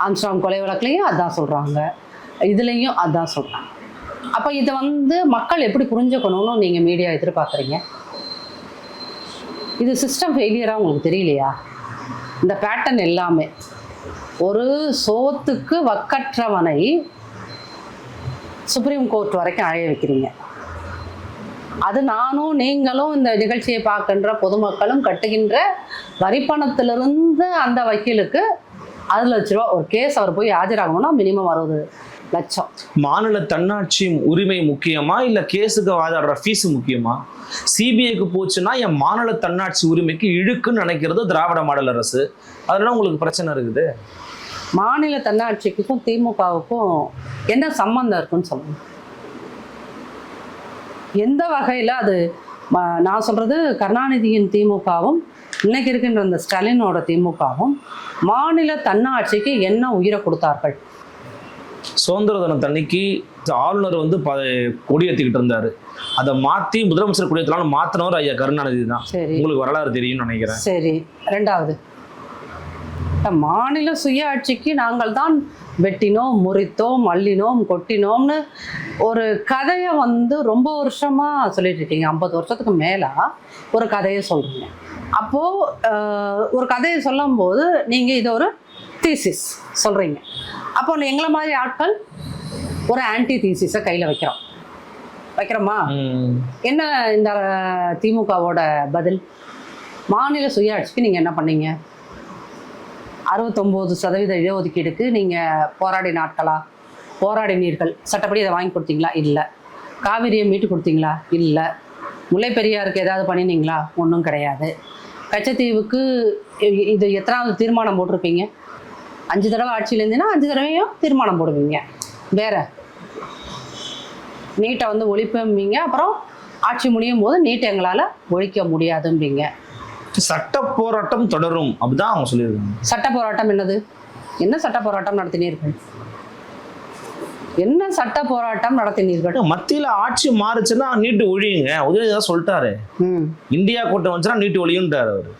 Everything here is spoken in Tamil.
ஆம்ஸ்ட்ராங் கொலை வழக்குலையும் அதான் சொல்கிறாங்க, இதுலேயும் அதான் சொல்கிறாங்க. அப்போ இதை வந்து மக்கள் எப்படி புரிஞ்சுக்கணும்னு நீங்கள் மீடியா எதிர்பார்க்குறீங்க? இது சிஸ்டம் ஃபெயிலியராக உங்களுக்கு தெரியலையா? இந்த பேட்டர்ன் எல்லாமே ஒரு சோத்துக்கு வக்கற்றவனை சுப்ரீம் கோர்ட் வரைக்கும் அழைய வைக்கிறீங்க. அது நானும் நீங்களும் இந்த நிகழ்ச்சியை பார்க்கின்ற பொதுமக்களும் கட்டுகின்ற வரிப்பணத்திலிருந்து அந்த வக்கீலுக்கு 6 லட்ச ரூபா ஒரு கேஸ் அவர் போய் ஆஜராகணும்னா மினிமம் 60 லட்சம். மாநில தன்னாட்சி உரிமை முக்கியமா இல்ல கேஸுக்கு வாதாடுற ஃபீஸ் முக்கியமா? சிபிஐக்கு போச்சுன்னா என் மாநில தன்னாட்சி உரிமைக்கு இழுக்குன்னு நினைக்கிறது திராவிட மாடல் அரசு. அதனால உங்களுக்கு பிரச்சனை இருக்குது. மாநில தன்னாட்சிக்கும் திமுகவுக்கும் என்ன சம்பந்தம் இருக்குன்னு சொல்லுங்க. எந்த வகையில் அது நான் சொல்றது கருணாநிதியின் திமுகவும் இன்னைக்கு இருக்கின்ற அந்த ஸ்டாலினோட திமுகவும் மாநில தன்னாட்சிக்கு என்ன உயிரை கொடுத்தார்கள்? சுதந்திர தினத்தன்னைக்கு ஆளுநர் வந்து கொடியேற்றிக்கிட்டு இருந்தாரு. அதை மாற்றி முதலமைச்சர் கொடியேற்றலாம்னு மாற்றினவர் ஐயா கருணாநிதி தான். சரி, உங்களுக்கு வரலாறு தெரியும்னு நினைக்கிறேன். சரி, ரெண்டாவது மாநில சுயாட்சிக்கு நாங்கள் தான் வெட்டினோம், முறித்தோம், அள்ளினோம், கொட்டினோம்னு ஒரு கதையை வந்து ரொம்ப வருஷமா சொல்லிட்டு இருக்கீங்க. 50 வருஷத்துக்கு மேலே ஒரு கதையை சொல்றீங்க. அப்போது ஒரு கதையை சொல்லும் போது நீங்கள் இதை ஒரு தீசிஸ் சொல்கிறீங்க. அப்போ எங்களை மாதிரி ஆட்கள் ஒரு ஆன்டி தீசிஸை கையில் வைக்கிறோமா? என்ன இந்த திமுகவோட பதில்? மாநில சுயாட்சிக்கு நீங்கள் என்ன பண்ணீங்க? 69% இடஒதுக்கீடுக்கு நீங்கள் போராடினீர்கள். சட்டப்படி அதை வாங்கி கொடுத்தீங்களா? இல்லை. காவிரியை மீட்டு கொடுத்தீங்களா? இல்லை. முல்லை பெரியாருக்கு ஏதாவது பண்ணினீங்களா? ஒன்றும் கிடையாது. கச்சத்தீவுக்கு இது எத்தனாவது தீர்மானம் போட்டிருப்பீங்க? 5 தடவை ஆட்சியில் இருந்தீங்கன்னா 5 தடவையும் தீர்மானம் போடுவீங்க. வேற நீட்டை வந்து ஒழிப்பும்பீங்க. அப்புறம் ஆட்சி முடியும் போது நீட்டை எங்களால் ஒழிக்க முடியாதும்பீங்க. சட்ட போராட்டம் தொடரும் அப்படிதான் அவங்க சொல்லியிருக்காங்க. சட்ட போராட்டம் என்னது? என்ன சட்ட போராட்டம் நடத்தினீர்கள்? என்ன சட்ட போராட்டம் நடத்தினீர்கள்? மத்தியில ஆட்சி மாறுச்சுன்னா நீட்டு ஒழியுங்க. உதயநிதி சொல்லிட்டாரு. இந்தியா கூட்டம் வந்துச்சுன்னா நீட்டு ஒழியுன்றாரு அவரு.